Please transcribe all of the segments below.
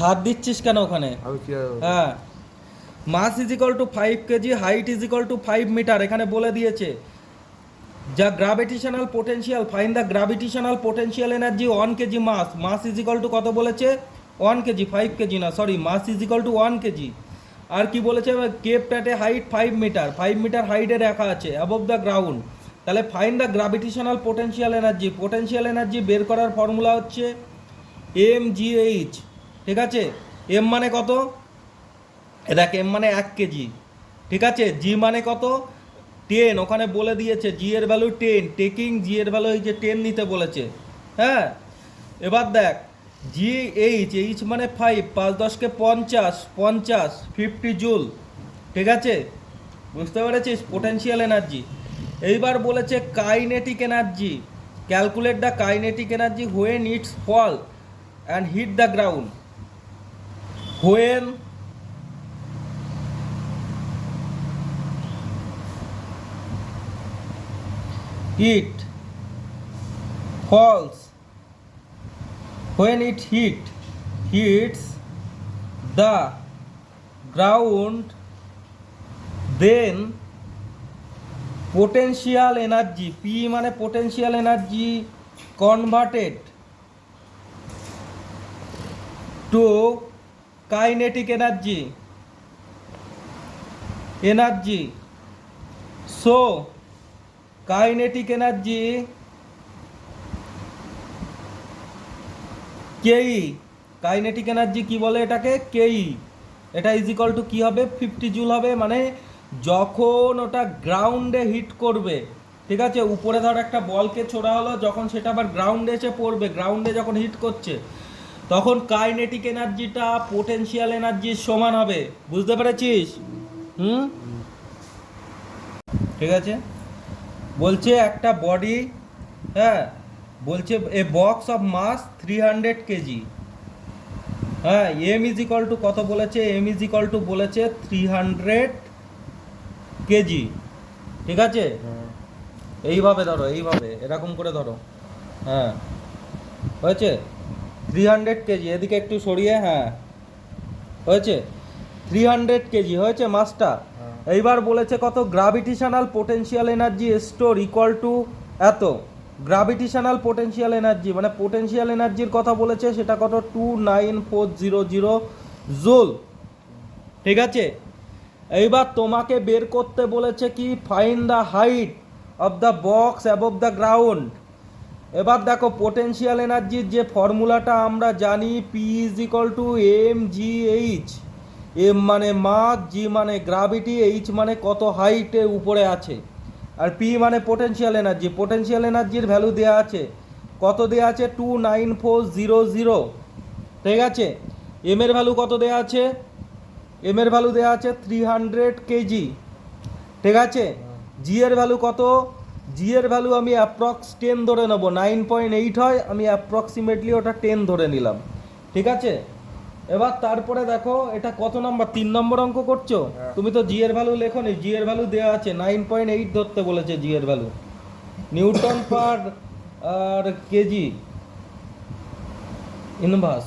হাত দিচ্ছিস কেন ওখানে? হ্যাঁ, mass is equal to 5 kg, height is equal to 5 metre. এখানে বলে দিয়েছে যা gravitational potential, find the gravitational potential energy 1 kg mass. Mass is equal to কত বলেছে? 1 কেজি, 5 কেজি না, sorry, mass is equal to 1 kg. আর কি বলেছে? Kept at a height 5 metre, 5 metre হাইটে রাখা আছে অ্যাবভ দ্য গ্রাউন্ড। তাহলে find the gravitational potential energy. Potential energy বের করার ফর্মুলা হচ্ছে mgh। ঠিক আছে, এম মানে কত? দেখ, এম মানে 1 কেজি। ঠিক আছে, জি মানে কত? 10। ওখানে বলে দিয়েছে জি এর ভ্যালু 10, টেকিং জি এর ভ্যালু এই যে 10 নিতে বলেছে। হ্যাঁ, এবার দেখ, জি এইচ, এইচ মানে 5, 5 10 50, 50 50 জুল। ঠিক আছে, বুঝতে পেরেছিস? Potential energy. এইবার বলেছে kinetic energy, calculate the kinetic energy when it's fall and hit the ground. When it falls, when it hits the ground, then potential energy, P মানে potential energy converted to kinetic energy, so kinetic energy কেই, kinetic energy কি বলে এটাকে? কেই। এটা is equal to কী হবে? 50 joule হবে। মানে যখন ওটা গ্রাউন্ডে হিট করবে, ঠিক আছে, উপরে ধর একটা বলকে ছোড়া হলো, যখন সেটা আবার গ্রাউন্ডে এসে পড়বে, গ্রাউন্ডে যখন হিট করছে, তখন কাইনেটিক এনার্জিটা পোটেনশিয়াল এনার্জির সমান হবে। বুঝতে পেরেছিস? ঠিক আছে, বলছে একটা বডি, হ্যাঁ, বলছে এ বক্স অফ মাস 300 কেজি। হ্যাঁ, এম ইজ ইকাল টু কত বলেছে? এম ইজ ইকাল টু বলেছে 300 কেজি। ঠিক আছে, এইভাবে ধরো, এইভাবে এরকম করে ধরো। হ্যাঁ, হয়েছে 300 কেজি। এদিকে একটু সরিয়ে, হ্যাঁ, হয়েছে 300 কেজি, হয়েছে মাসটা। এইবার বলেছে কত? Gravitational potential energy store equal to এত। গ্রাভিটেশনাল পোটেনশিয়াল এনার্জি মানে পোটেনশিয়াল এনার্জির কথা বলেছে, সেটা কত? 29400 জুল। ঠিক আছে, এইবার তোমাকে বের করতে বলেছে কি? Find the height of the box above the ground. এবার দেখো, পোটেনশিয়াল এনার্জির যে ফর্মুলাটা আমরা জানি, P is equal to M G H. M মানে মাস, জি মানে গ্রাভিটি, এইচ মানে কত হাইটে উপরে আছে, আর পি মানে পোটেনশিয়াল এনার্জি। পোটেনশিয়াল এনার্জির ভ্যালু দেওয়া আছে, কত দেওয়া আছে? 29400। ঠিক আছে, এম এর ভ্যালু কত দেওয়া আছে? এম এর ভ্যালু দেওয়া আছে 300 কেজি। ঠিক আছে, জি এর ভ্যালু কত? জি এর ভ্যালু আমি অ্যাপ্রক্স 10 ধরে নেব। 9.8 হয়, আমি অ্যাপ্রক্সিমেটলি ওটা 10 ধরে নিলাম। ঠিক আছে, এবার তারপরে দেখো এটা কত নম্বর? 3 নম্বর অঙ্ক করছো। তুমি তো জি এর ভ্যালু লেখোনি। জি এর ভ্যালু দেওয়া আছে 9.8 ধরতে বলেছে। জি এর ভ্যালু নিউটন পার আর কেজি ইনভার্স।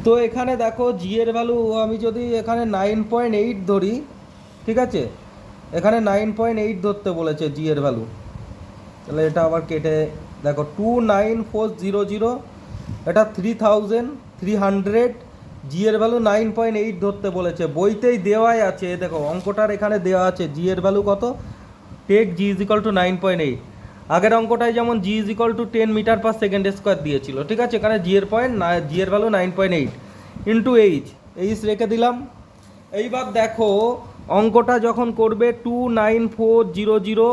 তো এখানে দেখো জি এর ভ্যালু আমি যদি এখানে 9.8 ধরি, ঠিক আছে, এখানে 9.8 ধরতে বলেছে জি এর ভ্যালু। তাহলে এটা আবার কেটে দেখো, 29400, এটা 3300। জি এর ভ্যালু 9.8 ধরতে বলেছে, বইতেই দেওয়াই আছে। দেখো অঙ্কটার এখানে দেওয়া আছে জি এর ভ্যালু কত। Take G is equal to 9.8। আগের অঙ্কটায় যেমন G is equal to 10 metre per second square দিয়েছিল। ঠিক আছে, এখানে জি এর জি এর ভ্যালু 9.8 ইন্টু এইচ, এইচ রেখে দিলাম। এইবার দেখো অঙ্কটা যখন করবে 29400,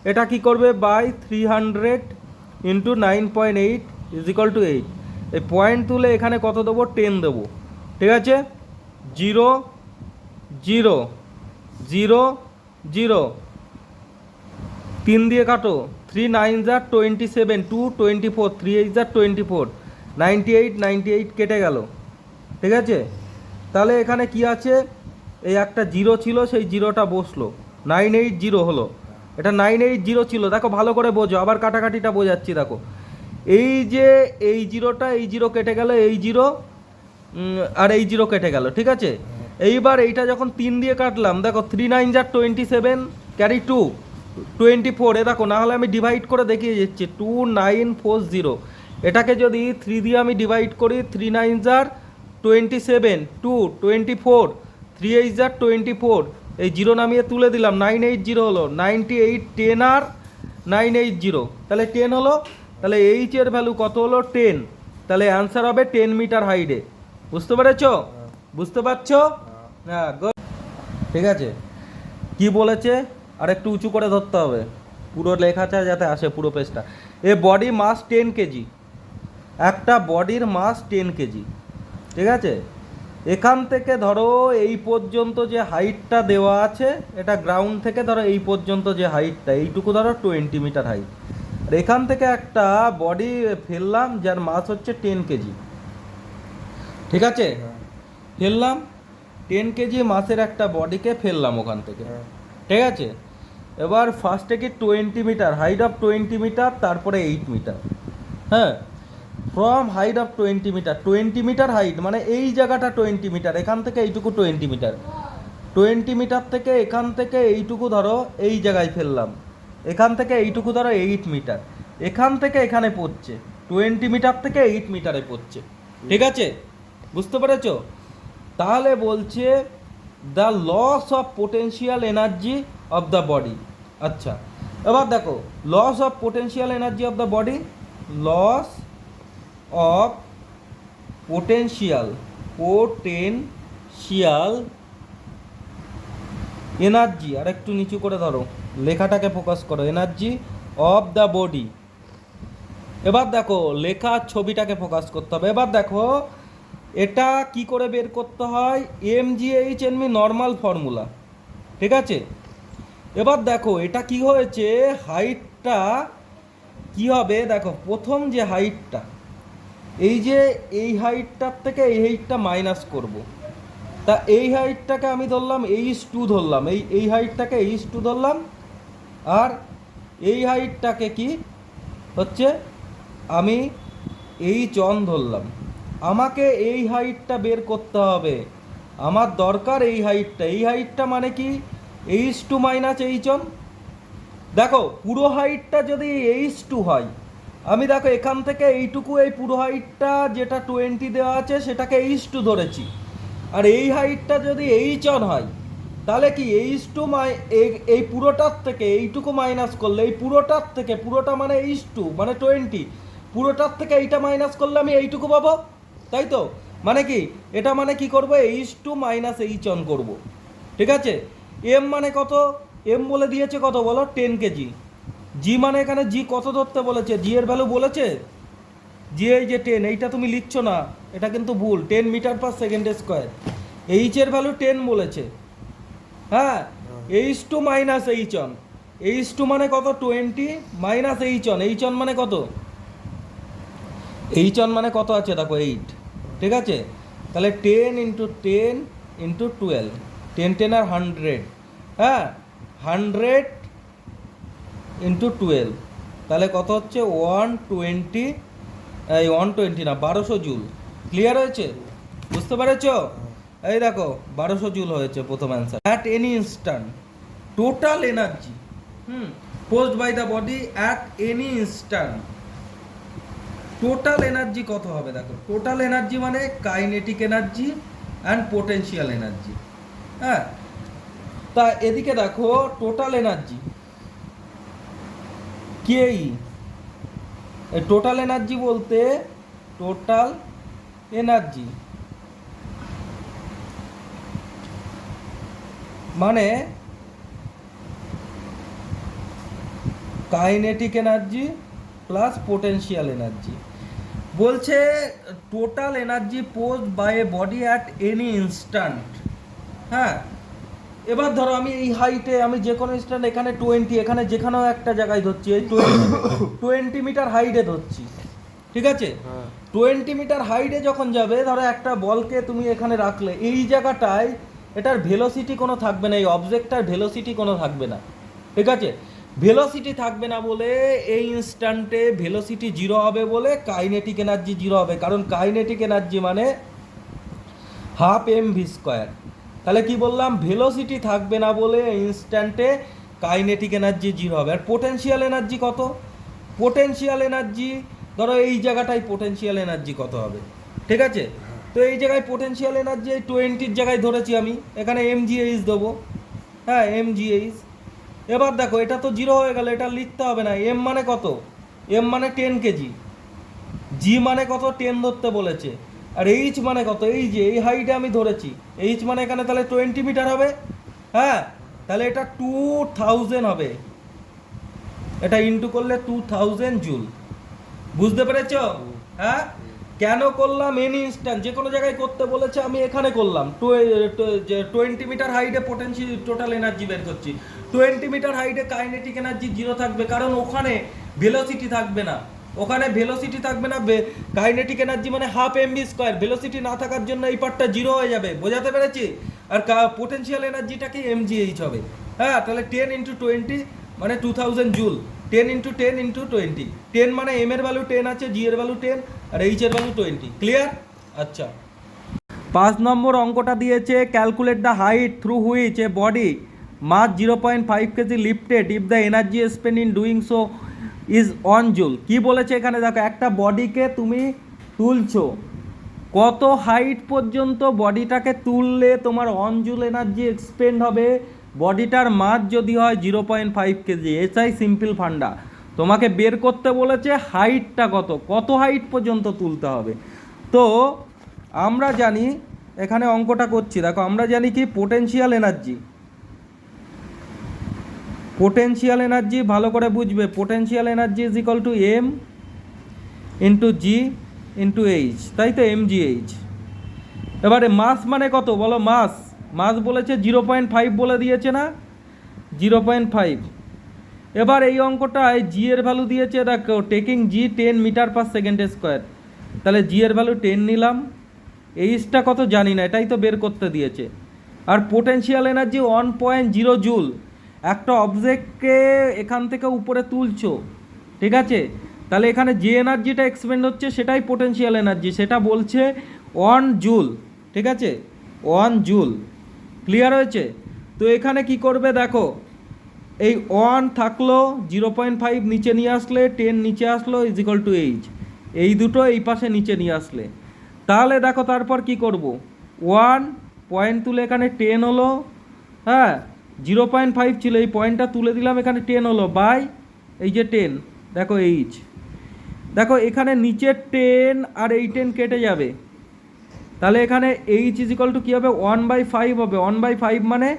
এটা কি করবে? By 300 into 9.8 is equal to 8। এই পয়েন্ট তুলে এখানে কত দেবো? 10 দেবো। ঠিক আছে, 0 0 0 0, 3 দিয়ে কাটো, 3 9 যা 27, 2 24, 3 8 যা 24, 98 98 কেটে গেল। ঠিক আছে, তাহলে এখানে কি আছে? এই একটা জিরো ছিল, সেই জিরোটা বসলো, 980 হলো। এটা 980 ছিল। দেখো ভালো করে বোঝো, আবার কাটাকাটিটা বোঝাচ্ছি। দেখো এই যে এই জিরোটা, এই জিরো কেটে গেল, এই জিরো আর এই জিরো কেটে গেল, ঠিক আছে। এইবার এইটা যখন 3 দিয়ে কাটলাম, দেখো 3 9 যা 27, ক্যারি 2 24, এ দেখো, না হলে আমি ডিভাইড করে দেখিয়ে দিচ্ছি, 2940। এটাকে যদি 3 দিয়ে আমি ডিভাইড করি, 3 9 যার 27, 2 24, 3 8 যার 24, এই জিরো নামিয়ে তুলে দিলাম, 980 হলো, 98 10 আর 980, তাহলে 10 হলো। তাহলে এইচ এর ভ্যালু কত হলো? 10। তাহলে অ্যান্সার হবে 10 মিটার হাইটে। বুঝতে পেরেছো? বুঝতে পারছো? হ্যাঁ, ঠিক আছে। কি বলেছে আর একটু উঁচু করে ধরতে হবে, পুরো লেখাটা যাতে আসে পুরো পেজটা। এ বডি মাস 10 কেজি, একটা বডির মাস 10 কেজি, ঠিক আছে। এখান থেকে ধরো এই পর্যন্ত যে হাইটটা দেওয়া আছে, এটা গ্রাউন্ড থেকে ধরো এই পর্যন্ত যে হাইটটা, এইটুকু ধরো 20 মিটার হাইট। আর এখান থেকে একটা বডি ফেললাম যার মাস হচ্ছে 10 কেজি, ঠিক আছে। ফেললাম 10 কেজি মাসের একটা বডিকে ফেললাম ওখান থেকে, ঠিক আছে। এবার ফার্স্টে কি 20 মিটার, হাইট অফ 20 মিটার, তারপরে 8 মিটার, হ্যাঁ। From height of 20 metre, 20 metre height মানে এই জায়গাটা 20 মিটার, এখান থেকে এইটুকু 20 মিটার, 20 মিটার থেকে এখান থেকে এইটুকু ধরো এই জায়গায় ফেললাম, এখান থেকে এইটুকু ধরো 8 মিটার, এখান থেকে এখানে পড়ছে 20 মিটার থেকে 8 মিটারে পড়ছে, ঠিক আছে। বুঝতে পেরেছো? তাহলে বলছে the loss of potential energy of the body. আচ্ছা, এবার দেখো, loss of potential energy of the body, loss of potential energy, আর একটু নিচু করে ধরো, লেখাটাকে ফোকাস করো, এনার্জি অফ দ্য বডি। এবার দেখো লেখা ছবিটাকে ফোকাস করতে হবে। এবার দেখো এটা কি করে বের করতে হয়, mgh/nm নর্মাল ফর্মুলা, ঠিক আছে। এবার দেখো এটা কি হয়েছে, হাইটটা কি হবে, দেখো প্রথম যে হাইটটা, এই যে এই হাইটটার থেকে এই হাইটটা মাইনাস করব, তা এই হাইটটাকে আমি ধরলাম h2 ধরলাম, এই হাইটটাকে h2 ধরলাম, আর এই হাইটটাকে কি হচ্ছে আমি h1 ধরলাম। আমাকে এই হাইটটা বের করতে হবে, আমার দরকার এই হাইটটা। এই হাইটটা মানে কি, h2 মাইনাস h1। দেখো পুরো হাইটটা যদি h2 হয়, আমি দেখো এখান থেকে এইটুকু, এই পুরো হাইটটা যেটা 20 দেওয়া আছে সেটাকে h2 ধরেছি, আর এই হাইটটা যদি h1 হয়, তাহলে কি h2 এই পুরোটার থেকে এইটুকু মাইনাস করলে, এই পুরোটার থেকে, পুরোটা মানে h2 মানে 20, পুরোটার থেকে এইটা মাইনাস করলে আমি এইটুকু পাবো, তাই তো। মানে কি, এটা মানে কি করবো, h2 মাইনাস h1 করবো, ঠিক আছে। m মানে কত, m বলে দিয়েছে কত বলো, 10 কেজি। জি মানে এখানে জি কত ধরতে বলেছে, জি এর ভ্যালু বলেছে, জি এই যে 10, এইটা তুমি লিখছো না, এটা কিন্তু ভুল, 10 metre per second square. H এর ভ্যালু 10 বলেছে, হ্যাঁ। h2 মাইনাস h1, h2 মানে কত 20 মাইনাস h1, h1 মানে কত, h1 মানে কত আছে দেখো 8, ঠিক আছে। তাহলে 10 ইন্টু 10 ইন্টু 12, 10 10 আর 100, হ্যাঁ, 100 ইন্টু 12, তাহলে কত হচ্ছে 120, এই 120 না 1200 জুল। ক্লিয়ার হয়েছে? বুঝতে পেরেছো? এই দেখো 1200 জুল হয়েছে প্রথম answer. At any instant total energy post by the body at any instant, total energy কত হবে দেখো। টোটাল এনার্জি মানে kinetic energy and potential energy, হ্যাঁ। তা এদিকে দেখো টোটাল এনার্জি কেই, টোটাল এনার্জি বলতে টোটাল এনার্জি মানে kinetic energy plus potential energy. বলছে total energy post by a body at any instant, হ্যাঁ। এবার ধরো আমি এই হাইটে, আমি যে কোনো ইনস্ট্যান্ট, এখানে 20, এখানে যেখানেও একটা জায়গায় ধরছি, এই 20 মিটার হাইটে ধরছি, ঠিক আছে। 20 মিটার হাইটে যখন যাবে, ধরো একটা বলকে তুমি এখানে রাখলে, এই জায়গাটায় এটার ভেলোসিটি কোনো থাকবে না, এই অবজেক্টটার ভেলোসিটি কোনো থাকবে না, ঠিক আছে। ভেলোসিটি থাকবে না বলে এই ইনস্ট্যান্টে ভেলোসিটি জিরো হবে বলে কাইনেটিক এনার্জি জিরো হবে, কারণ কাইনেটিক এনার্জি মানে হাফ এম ভি স্কোয়ার। তাহলে কি বললাম, ভেলোসিটি থাকবে না বলে ইনস্ট্যান্টে কাইনেটিক এনার্জি জিরো হবে। আর পোটেনশিয়াল এনার্জি কত? পোটেনশিয়াল এনার্জি ধরো এই জায়গাটায় পোটেনশিয়াল এনার্জি কত হবে, ঠিক আছে? তো এই জায়গায় পোটেনশিয়াল এনার্জি 20-র জায়গায় ধরেছি আমি, এখানে এমজিএইচ দেবো। হ্যাঁ, এমজিএইচ। এবার দেখো এটা তো জিরো হয়ে গেল, এটা লিখতে হবে না। এম মানে কত? এম মানে 10 কেজি। জি মানে কত? 10 ধরতে বলেছে। আর এইচ মানে কত? এই যে এই হাইটে আমি ধরেছি, এইচ মানে এখানে তাহলে 20 মিটার হবে। হ্যাঁ, তাহলে এটা 2000 হবে, এটা ইন্টু করলে 2000 জুল। বুঝতে পেরেছো? হ্যাঁ, কেন করলাম এনি ইনস্ট্যান্ট, যে কোনো জায়গায় করতে বলেছে আমি এখানে করলাম। 20 মিটার হাইটে পোটেনশিয়াল টোটাল এনার্জি বের করছি। 20 মিটার হাইটে কাইনেটিক এনার্জি জিরো থাকবে, কারণ ওখানে ভেলোসিটি থাকবে না। ওখানে ভেলোসিটি থাকবে না, কাইনেটিক এনার্জি মানে half M V square. Velocity না থাকার জন্য এই পার্টটা জিরো হয়ে যাবে, বোঝাতে পেরেছি? আর পোটেনশিয়াল এনার্জিটা কি এমজিএইচ হবে। হ্যাঁ, তাহলে 10 × 20 মানে 2000 জুল। 10 × 10 × 20। 10 মানে এম এর ভ্যালু 10 আছে, জি এর ভ্যালু 10, আর এইচ এর ভ্যালু 20। ক্লিয়ার? আচ্ছা, 5 নম্বর অঙ্কটা দিয়েছে, calculate the height through which a body mass 0.5 KG lifted if the energy spend in doing so is 1 joule. কি বলেছে এখানে দেখো, একটা বডিকে তুমি তুলছো, কত হাইট পর্যন্ত বডিটাকে তুললে তোমার 1 জুল এনার্জি এক্সপেন্ড হবে, বডিটার মাস যদি হয় 0.5 কেজি। এটাই সিম্পল ফান্ডা। তোমাকে বের করতে বলেছে হাইটটা কত, কত হাইট পর্যন্ত তুলতে হবে। তো আমরা জানি, এখানে অঙ্কটা করছি দেখো, আমরা জানি কি পোটেনশিয়াল এনার্জি। পোটেনশিয়াল এনার্জি ভালো করে বুঝবে, potential energy is equal to M into G into H, তাই তো, এমজিএইচ। এবারে মাস মানে কত বলো? মাস মাস বলেছে 0.5 বলে দিয়েছে না, 0.5। এবার এই অঙ্কটায় জি এর ভ্যালু দিয়েছে দেখো, টেকিং জি 10 মিটার পার সেকেন্ড স্কোয়ার। তাহলে জি এর ভ্যালু 10 নিলাম, এইচটা কত জানি না, এটাই তো বের করতে দিয়েছে। আর পোটেনশিয়াল এনার্জি 1.0 জুল। একটা অবজেক্টকে এখান থেকে উপরে তুলছো, ঠিক আছে? তাহলে এখানে যে এনার্জিটা এক্সপেন্ড হচ্ছে সেটাই পোটেনশিয়াল এনার্জি, সেটা বলছে 1 জুল, ঠিক আছে? 1 জুল। ক্লিয়ার হয়েছে? তো এখানে কি করবে দেখো, এই 1 থাকলো, 0.5 নিচে নিয়ে আসলে, 10 নিচে আসলো, ইজ ইকুয়াল টু এইচ। এই দুটো এই পাশে নিচে নিয়ে আসলে, তাহলে দেখো তারপর কি করব, 1 পয়েন্ট তুলে এখানে 10 হলো। হ্যাঁ, 0.5 ছিল, এই পয়েন্টটা তুলে দিলাম, এখানে 10 হলো, বাই এই যে 10, দেখো এইচ। দেখো এখানে নিচের 10 আর এই 10 কেটে যাবে, তাহলে এখানে এইচ ইজ ইকুয়াল টু কী হবে, 1/5 হবে। 1/5 মানে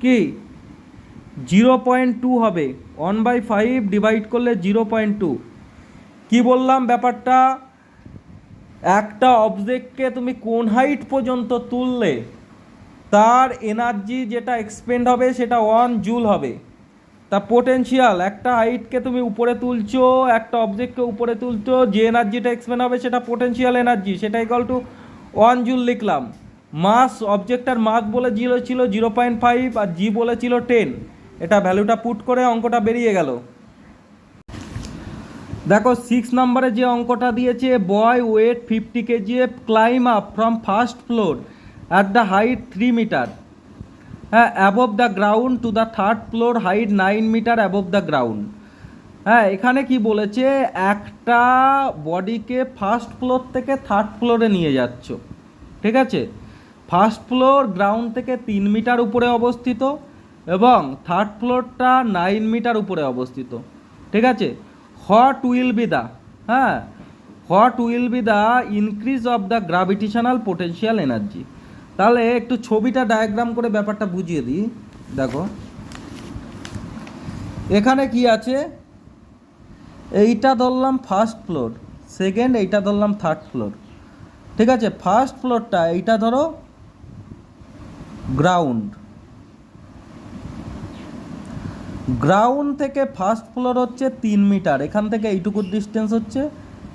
কি 0.2 হবে। 1/5 ডিভাইড করলে 0.2। কি বললাম ব্যাপারটা, একটা অবজেক্টকে তুমি কোন হাইট পর্যন্ত তুললে তার এনার্জি যেটা এক্সপেন্ড হবে সেটা 1 জুল হবে। তা পোটেনশিয়াল, একটা হাইটকে তুমি উপরে তুলছো, একটা অবজেক্টকে উপরে তুলছো, যে এনার্জিটা এক্সপেন্ড হবে সেটা পোটেনশিয়াল এনার্জি, সেটা ইকুয়াল টু 1 জুল লিখলাম। মাস, অবজেক্টটার মাস বলে ছিল 0.5 আর জি বলেছিল 10। এটা ভ্যালুটা পুট করে অঙ্কটা বেরিয়ে গেল। দেখো 6 নম্বরে যে অঙ্কটা দিয়েছে, boy weight 50 KG climb up from first floor at the height 3 metre, হ্যাঁ, above the ground to the third floor height 9 metre above the ground. হ্যাঁ, এখানে কি বলেছে, একটা বডিকে ফার্স্ট ফ্লোর থেকে থার্ড ফ্লোরে নিয়ে যাচ্ছ, ঠিক আছে? ফার্স্ট ফ্লোর গ্রাউন্ড থেকে 3 মিটার উপরে অবস্থিত এবং থার্ড ফ্লোরটা 9 মিটার উপরে অবস্থিত, ঠিক আছে? হোয়াট উইল বি দ্য, হ্যাঁ, what will be the increase of the gravitational potential energy. তাহলে একটু ছবিটা ডায়াগ্রাম করে ব্যাপারটা বুঝিয়ে দিই। দেখো এখানে কি আছে, এইটা ধরলাম ফার্স্ট ফ্লোর, সেকেন্ড এইটা ধরলাম থার্ড ফ্লোর, ঠিক আছে? ফার্স্ট ফ্লোরটা এইটা ধরো গ্রাউন্ড, গ্রাউন্ড থেকে ফার্স্ট ফ্লোর হচ্ছে 3 মিটার, এখান থেকে এইটুকুর ডিস্টেন্স হচ্ছে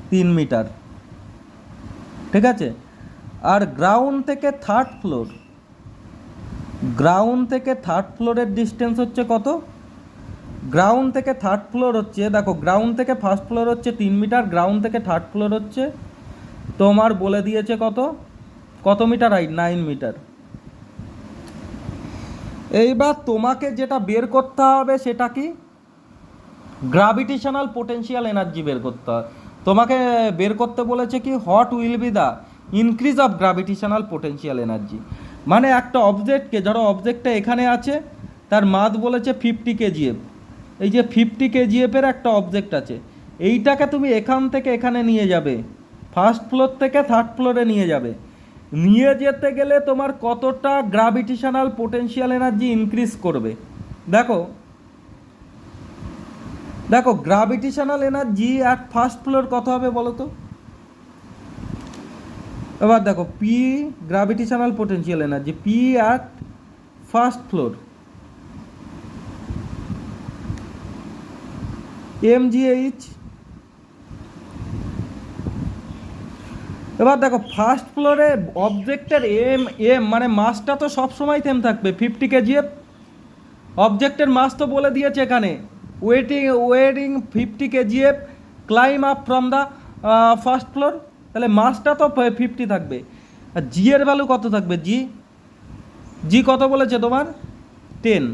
3 মিটার, ঠিক আছে? আর গ্রাউন্ড থেকে থার্ড ফ্লোর, গ্রাউন্ড থেকে থার্ড ফ্লোরের ডিস্টেন্স হচ্ছে কত, গ্রাউন্ড থেকে থার্ড ফ্লোর হচ্ছে, দেখো গ্রাউন্ড থেকে ফার্স্ট ফ্লোর হচ্ছে 3 মিটার, গ্রাউন্ড থেকে থার্ড ফ্লোর হচ্ছে তোমার বলে দিয়েছে কত মিটার হাইট, 9 মিটার। এইবার তোমাকে যেটা বের করতে হবে সেটা কি, গ্র্যাভিটেশনাল পোটেনশিয়াল এনার্জি বের করতে হয়। তোমাকে বের করতে বলেছে কি, what will be the increase of gravitational potential energy. মানে একটা অবজেক্টকে, ধরো অবজেক্টটা এখানে আছে, তার মাস বলেছে 50 কেজিএফ। এই যে 50 কেজিএফের একটা অবজেক্ট আছে, এইটাকে তুমি এখান থেকে এখানে নিয়ে যাবে, ফার্স্ট ফ্লোর থেকে থার্ড ফ্লোরে নিয়ে যাবে। নিয়ে যেতে গেলে তোমার কতটা গ্র্যাভিটেশনাল পোটেনশিয়াল এনার্জি ইনক্রিজ করবে। দেখো দেখো gravitational energy at first floor কত হবে বলো তো। এবার দেখো P gravitational potential energy, P at first floor mgh। এবার দেখো ফার্স্ট ফ্লোরে অবজেক্টের এম মানে মাসটা তো সবসময় সেম থাকবে 50 কেজিএফ। অবজেক্টের মাস তো বলে দিয়েছে এখানে, waiting 50 KGF, claim up from the first floor, তাহলে মাসটা তো 50 থাকবে। আর জি এর ভ্যালু কত থাকবে, জি কত বলেছে তোমার 10।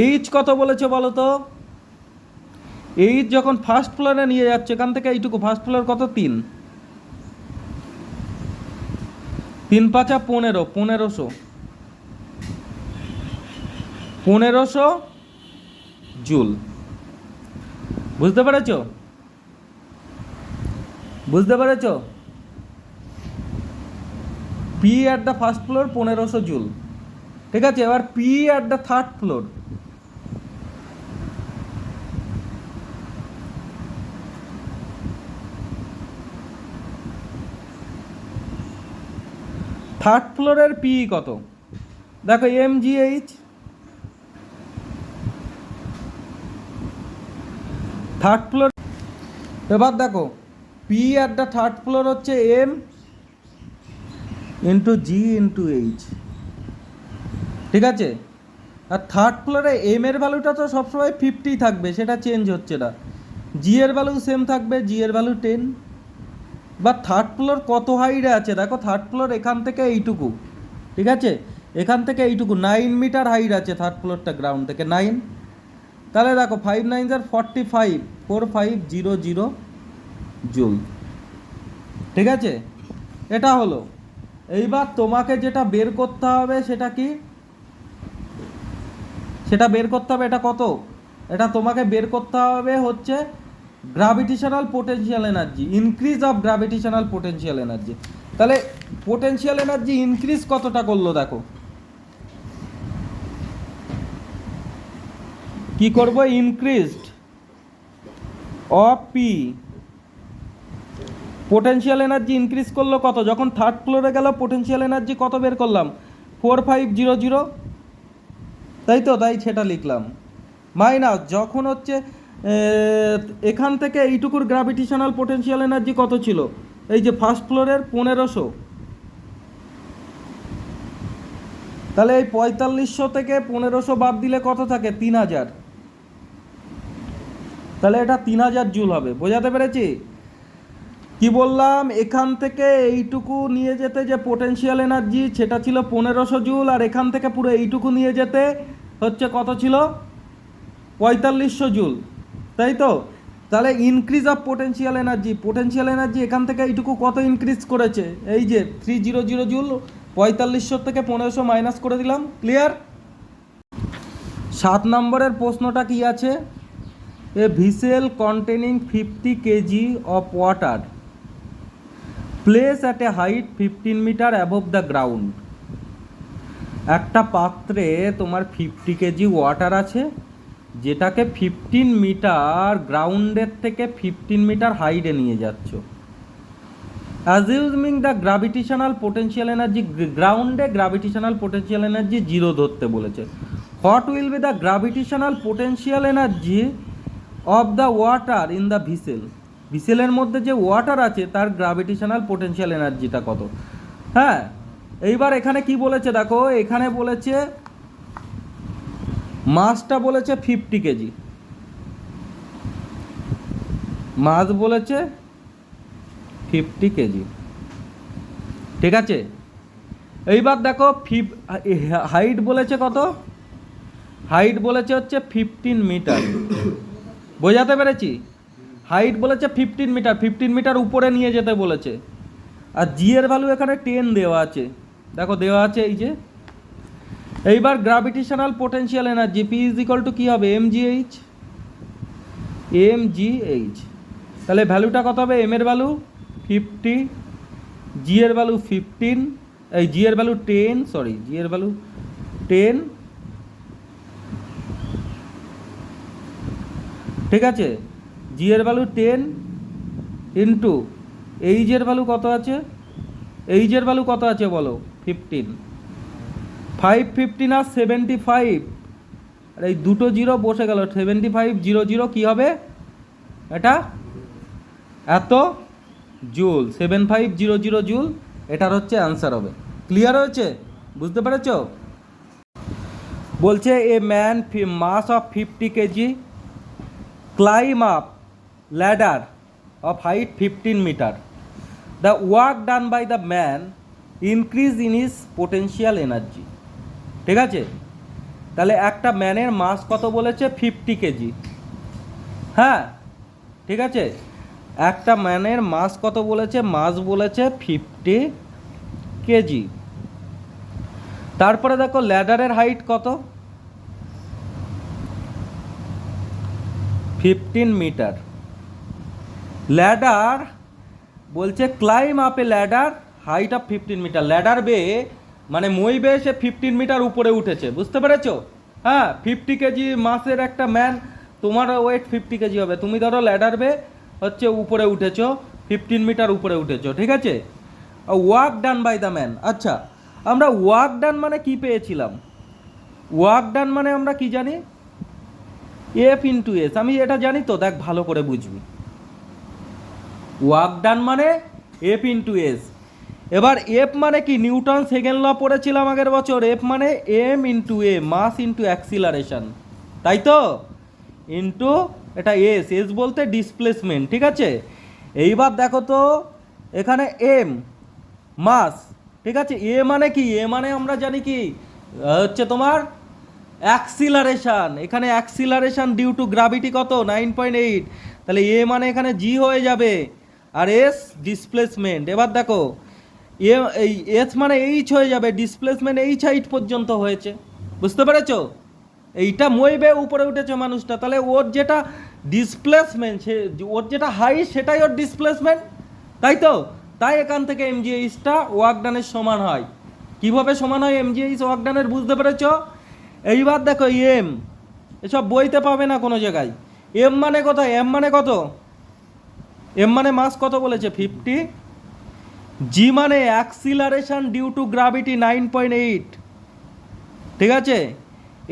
এইচ কত বলেছে বলো তো, এইচ যখন ফার্স্ট ফ্লোরে নিয়ে যাচ্ছে এখান থেকে এইটুকু, ফার্স্ট ফ্লোর কত 3, 3 5 15, 1500 জুল। বুঝতে পেরেছো, P at the first floor 1500 joule. ঠিক আছে, এবার P at the third floor, third ফ্লোরের পি কত, দেখো mgh, থার্ড ফ্লোর। এবার দেখো P at the third floor হচ্ছে M into G into H. ঠিক আছে, আর থার্ড ফ্লোরে এম এর ভ্যালুটা তো সবসময় 50 থাকবে, সেটা চেঞ্জ হচ্ছে না। জি এর ভ্যালু সেম থাকবে, জি এর ভ্যালু 10। বা থার্ড ফ্লোর কত হাইটে আছে, দেখো থার্ড ফ্লোর এখান থেকে এইটুকু, ঠিক আছে, এখান থেকে এইটুকু 9 মিটার হাইট আছে থার্ড ফ্লোরটা গ্রাউন্ড থেকে 9। তাহলে দেখো 5 9 45, 4500 জুল। ঠিক আছে, এটা হলো। এইবার তোমাকে যেটা বের করতে হবে সেটা কি, সেটা বের করতে হবে, এটা কত, এটা তোমাকে বের করতে হবে হচ্ছে gravitational potential energy, increase of gravitational potential energy. তাহলে পোটেনশিয়াল এনার্জি ইনক্রিজ কতটা করলো দেখো, কি করব, increased of P, potential energy increase করলো কত, যখন থার্ড ফ্লোরে গেল পোটেনশিয়াল এনার্জি কত বের করলাম 4500, তাই তো, তাই সেটা লিখলাম। মাইনাস যখন হচ্ছে এখান থেকে এইটুকুর গ্র্যাভিটেশনাল পোটেনশিয়াল এনার্জি কত ছিল, এই যে ফার্স্ট ফ্লোরের 1500, তাহলে এই 4500 থেকে 1500 বাদ দিলে কত থাকে 3000, তাহলে এটা 3000 জুল হবে। বোঝাতে পেরেছি কি বললাম, এখান থেকে এইটুকু নিয়ে যেতে যে পোটেনশিয়াল এনার্জি সেটা ছিল 1500 জুল, আর এখান থেকে পুরো এইটুকু নিয়ে যেতে হচ্ছে কত ছিল 4500 জুল, তাই তো। তাহলে ইনক্রিজ অফ পোটেনশিয়াল এনার্জি এখান থেকে এইটুকু কত ইনক্রিজ করেছে, এই যে 300 জুল, 4500 থেকে 1500 মাইনাস করে দিলাম। ক্লিয়ার। 7 নম্বরের প্রশ্নটা কি আছে, a vessel containing 50 kg of water placed at a height 15 metre above the ground. একটা পাত্রে তোমার 50 কেজি ওয়াটার আছে, যেটাকে 15 মিটার গ্রাউন্ডের থেকে 15 মিটার হাইটে নিয়ে যাচ্ছ। Assuming the gravitational potential energy, গ্রাউন্ডে গ্র্যাভিটেশনাল পোটেনশিয়াল এনার্জি 0 ধরতে বলেছে। What will be the gravitational potential energy of the water in the ভিসেলের মধ্যে যে ওয়াটার আছে তার গ্র্যাভিটেশনাল পোটেনশিয়াল এনার্জিটা কত। হ্যাঁ, এইবার এখানে কি বলেছে দেখো, এখানে বলেছে মাসটা বলেছে 50 কেজি, মাস বলেছে 50 কেজি, ঠিক আছে। এইবার দেখো হাইট বলেছে কত, হাইট বলেছে হচ্ছে 15 মিটার, বোঝাতে পেরেছি? হাইট বলেছে 15 মিটার, 15 মিটার উপরে নিয়ে যেতে বলেছে। আর জি এর ভ্যালু এখানে 10 দেওয়া আছে, দেখো দেওয়া আছে এই যে। এইবার gravitational potential energy P is equal to কী হবে, এমজিএইচ, এমজিএইচ। তাহলে ভ্যালুটা কত হবে, এম এর ভ্যালু 50, জি এর ভ্যালু 15, এই জি এর ভ্যালু 10, সরি জি এর ভ্যালু 10, ঠিক আছে। জি এর ভ্যালু 10 ইন্টু এইচ এর ভ্যালু কত আছে, এইচ এর ভ্যালু কত আছে বলো, 15, 5 15 আর 75, আর এই দুটো জিরো বসে গেল, 75 0 0 কী হবে এটা, এত জুল, 7500 জুল এটার হচ্ছে অ্যান্সার হবে। ক্লিয়ার হয়েছে, বুঝতে পেরেছ? বলছে a man mass of 50 KG climb up ladder of height 15 meter. The work done by the man increase in his potential energy. ঠিক আছে, তাহলে একটা ম্যানের মাস কত বলেছে, 50 কেজি, হ্যাঁ ঠিক আছে। একটা ম্যানের মাস কত বলেছে, মাস বলেছে 50 কেজি। তারপরে দেখো ল্যাডারের হাইট কত, 15 মিটার। ল্যাডার বলছে climb up a ladder height of 15 metre, ladder বেয়ে মানে মই বেয়ে সে 15 মিটার উপরে উঠেছে, বুঝতে পেরেছো? হ্যাঁ 50 কেজি মাসের একটা ম্যান, তোমার ওয়েট 50 কেজি হবে, তুমি ধরো ল্যাডার বেয়ে হচ্ছে উপরে উঠেছো, 15 মিটার উপরে উঠেছো, ঠিক আছে। Work done by the man, আচ্ছা আমরা ওয়ার্ক ডান মানে কি পেয়েছিলাম, ওয়ার্ক ডান মানে আমরা কি জানি, এফ ইন্টু এস, আমি এটা জানি তো, দেখ ভালো করে বুঝবি। ওয়ার্ক ডান মানে এফ ইন্টু এস। এবার এফ মানে কি, নিউটন সেকেন্ড ল পড়েছিলাম আগের বছর, এফ মানে এম ইন্টু এ, মাস ইন্টু অ্যাক্সিলারেশন, তাই তো, ইন্টু এটা এস, এস বলতে ডিসপ্লেসমেন্ট, ঠিক আছে। এইবার দেখো তো এখানে এম মাস, ঠিক আছে, এ মানে কি, এ মানে আমরা জানি কি হচ্ছে তোমার অ্যাক্সিলারেশন, এখানে অ্যাক্সিলারেশন ডিউ টু গ্র্যাভিটি কত 9.8, তাহলে এ মানে এখানে জি হয়ে যাবে, আর এস ডিসপ্লেসমেন্ট। এবার দেখো এই এস মানে এইচ হয়ে যাবে, ডিসপ্লেসমেন্ট এইচ হাইট পর্যন্ত হয়েছে, বুঝতে পেরেছো? এইটা মই বেয়ে উপরে উঠেছে মানুষটা, তাহলে ওর যেটা ডিসপ্লেসমেন্ট, সে ওর যেটা হাইট সেটাই ওর ডিসপ্লেসমেন্ট, তাই তো। তাই এখান থেকে এমজিএইচটা ওয়ার্ক ডানের সমান হয়। কীভাবে সমান হয় এমজিএইচ ওয়ার্ক ডানের, বুঝতে পেরেছো? এইবার দেখো এম, এসব বইতে পাবে না কোনো জায়গায়। এম মানে কত, এম মানে কত, এম মানে মাস কত বলেছে 50, জি মানে অ্যাক্সিলারেশন ডিউ টু গ্র্যাভিটি 9.8, ঠিক আছে।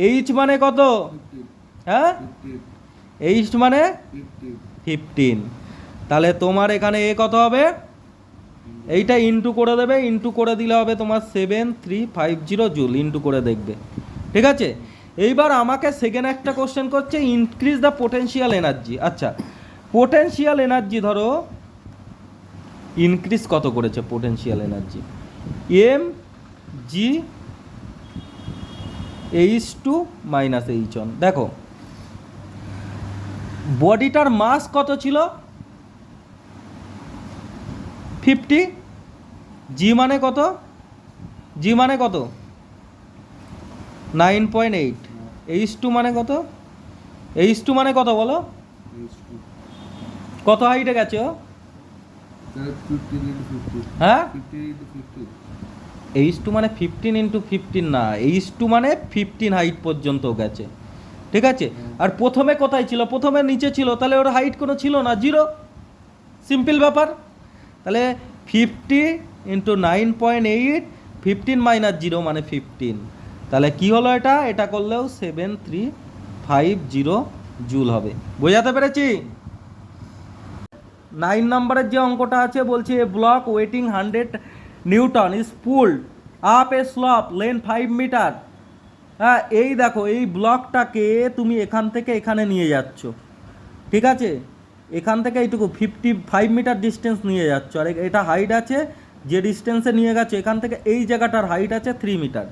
এইচ মানে কত, হ্যাঁ এইচ মানে 15, তাহলে তোমার এখানে এ কত হবে, এইটা ইন্টু করে দেবে, ইন্টু করে দিলে হবে তোমার 7350 জুল, ইন্টু করে দেখবে, ঠিক আছে। এইবার আমাকে সেকেন্ড একটা কোশ্চেন করছে, ইনক্রিজ দ্য পোটেনশিয়াল এনার্জি। আচ্ছা পোটেনশিয়াল এনার্জি ধরো ইনক্রিজ কত করেছে potential energy, M G H two minus H one. দেখো বডিটার মাস কত ছিল 50, জি মানে কত, জি মানে কত 9.8, এইচ টু মানে কত, এইচ টু মানে কত বলো, কত হাইটে গেছে ও, হ্যাঁ এইচ টু মানে 15 ইন্টু 15 না, এইচ টু মানে 15 হাইট পর্যন্ত গেছে, ঠিক আছে। আর প্রথমে কোথায় ছিল, প্রথমে নিচে ছিল, তাহলে ওর হাইট কোনো ছিল না, জিরো, সিম্পল ব্যাপার। তাহলে 50 ইন্টু 9.8, 15 মাইনাস জিরো মানে 15, তাহলে কি হলো এটা, এটা করলেও 7350 জুল হবে, বোঝাতে পেরেছি? 9 নম্বরের যে অঙ্কটা আছে বলছে এ ব্লক ওয়েটিং 100 newton is pulled up a slope length 5 metre, হ্যাঁ এই দেখো এই ব্লকটাকে তুমি এখান থেকে এখানে নিয়ে যাচ্ছ, ঠিক আছে, এখান থেকে এইটুকু 55 মিটার ডিস্টেন্স নিয়ে যাচ্ছ, আর এটা হাইট আছে যে ডিস্টেন্সে নিয়ে গেছো এখান থেকে এই জায়গাটার হাইট আছে 3 মিটার।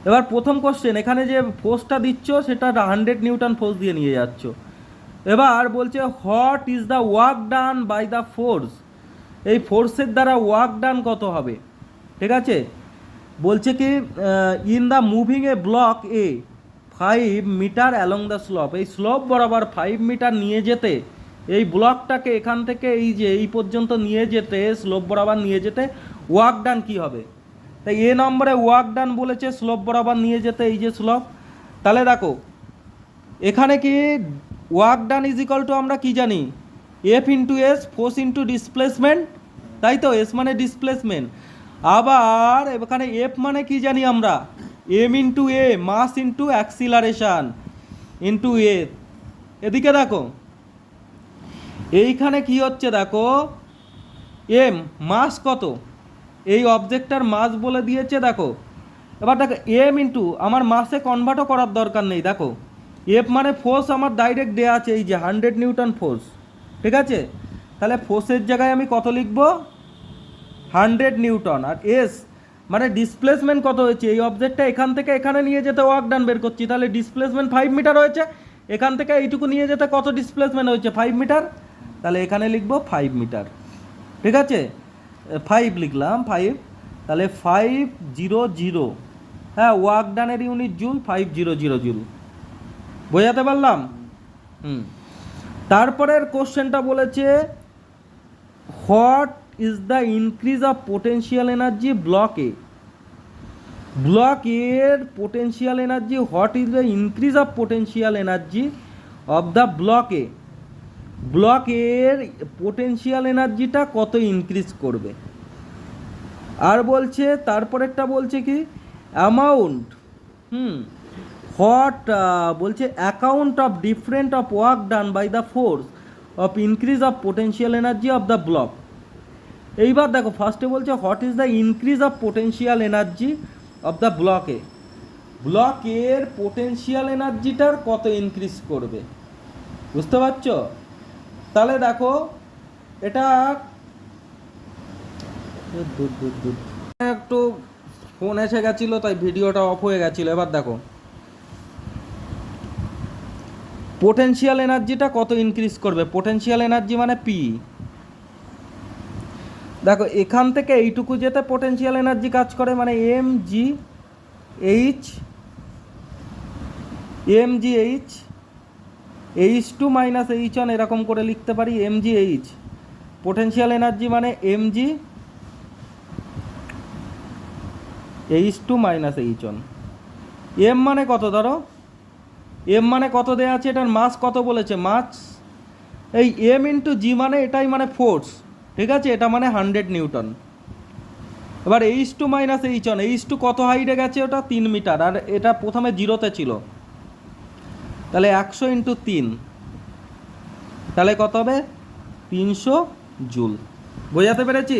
এবার প্রথম কোশ্চেন, এখানে যে ফোর্সটা দিচ্ছ সেটা 100 নিউটন ফোর্স দিয়ে নিয়ে যাচ্ছ। এবার বলছে what is the work done by the force, এই ফোর্সের দ্বারা ওয়ার্ক ডান কত হবে, ঠিক আছে। বলছে কি in the moving a block a 5 metre along the slope, এই স্লোপ বরাবর 5 মিটার নিয়ে যেতে, এই ব্লকটাকে এখান থেকে এই যে এই পর্যন্ত নিয়ে যেতে, স্লোপ বরাবর নিয়ে যেতে ওয়ার্ক ডান কী হবে। তাই এ নম্বরে ওয়ার্ক ডান বলেছে স্লোপ বরাবর নিয়ে যেতে, এই যে স্লোপ। তাহলে দেখো এখানে কি work done is equal two আমরা কি জানি, F into S, force into displacement, তাই তো, এস মানে ডিসপ্লেসমেন্ট। আবার এখানে এফ মানে কি জানি আমরা, এম ইন্টু এ, মাস ইন্টু অ্যাক্সিলারেশান ইন্টু এ। এদিকে দেখো এইখানে কি হচ্ছে দেখো, এম মাস কত, এই অবজেক্টটার মাস বলে দিয়েছে দেখো। এবার দেখো এম ইন্টু, আমার মাসে কনভার্টও করার দরকার নেই, দেখো এফ মানে ফোর্স আমার ডাইরেক্ট দেওয়া আছে এই যে 100 নিউটন ফোর্স, ঠিক আছে। তাহলে ফোর্সের জায়গায় আমি কত লিখব, 100 নিউটন। আর এস মানে ডিসপ্লেসমেন্ট কত হয়েছে, এই অবজেক্টটা এখান থেকে এখানে নিয়ে যেতে ওয়ার্ক ডান বের করছি, তাহলে ডিসপ্লেসমেন্ট 5 মিটার হয়েছে, এখান থেকে এইটুকু নিয়ে যেতে কত ডিসপ্লেসমেন্ট হয়েছে 5 মিটার, তাহলে এখানে লিখব 5 মিটার, ঠিক আছে। 5 লিখলাম 5, তাহলে 500, হ্যাঁ ওয়ার্ক ডানের ইউনিট জুল 500 জুল, বোঝাতে পারলাম। তারপরের কোশ্চেনটা বলেছে what is the increase of potential energy block A, block এর potential energy, what is the increase of potential energy of the block A, block এর পোটেনশিয়াল এনার্জিটা কত ইনক্রিজ করবে। আর বলছে তারপরেরটা বলছে কি অ্যামাউন্ট, হোয়াট বলছে account of different of work done by the force of increase of potential energy of the block. এইবার দেখো ফার্স্টে বলছে what is the increase of potential energy of the ব্লকে, ব্লকের পোটেনশিয়াল এনার্জিটার কত ইনক্রিজ করবে, বুঝতে পারছো। তাহলে দেখো এটা একটু ফোন এসে গেছিলো তাই ভিডিওটা অফ হয়ে গেছিলো। এবার দেখো পোটেনশিয়াল এনার্জিটা কত ইনক্রিজ করবে, পোটেনশিয়াল এনার্জি মানে পি। দেখো এখান থেকে এইটুকু যেতে পোটেনশিয়াল এনার্জি কাজ করে মানে M G H H2 minus H1 এরকম করে লিখতে পারি, M G H potential energy মানে M G H2 minus H1। M মানে কত, ধরো এম মানে কত দেওয়া আছে, এটার মাস কত বলেছে, মাস এই এম ইন্টু জি মানে এটাই মানে ফোর্স, ঠিক আছে, এটা মানে 100 নিউটন। এবার H2 মাইনাস H1, H2 কত হাইটে গেছে, ওটা 3 মিটার, আর এটা প্রথমে জিরোতে ছিল, তাহলে 100 ইন্টু 3, তাহলে কত হবে 300 জুল, বোঝাতে পেরেছি।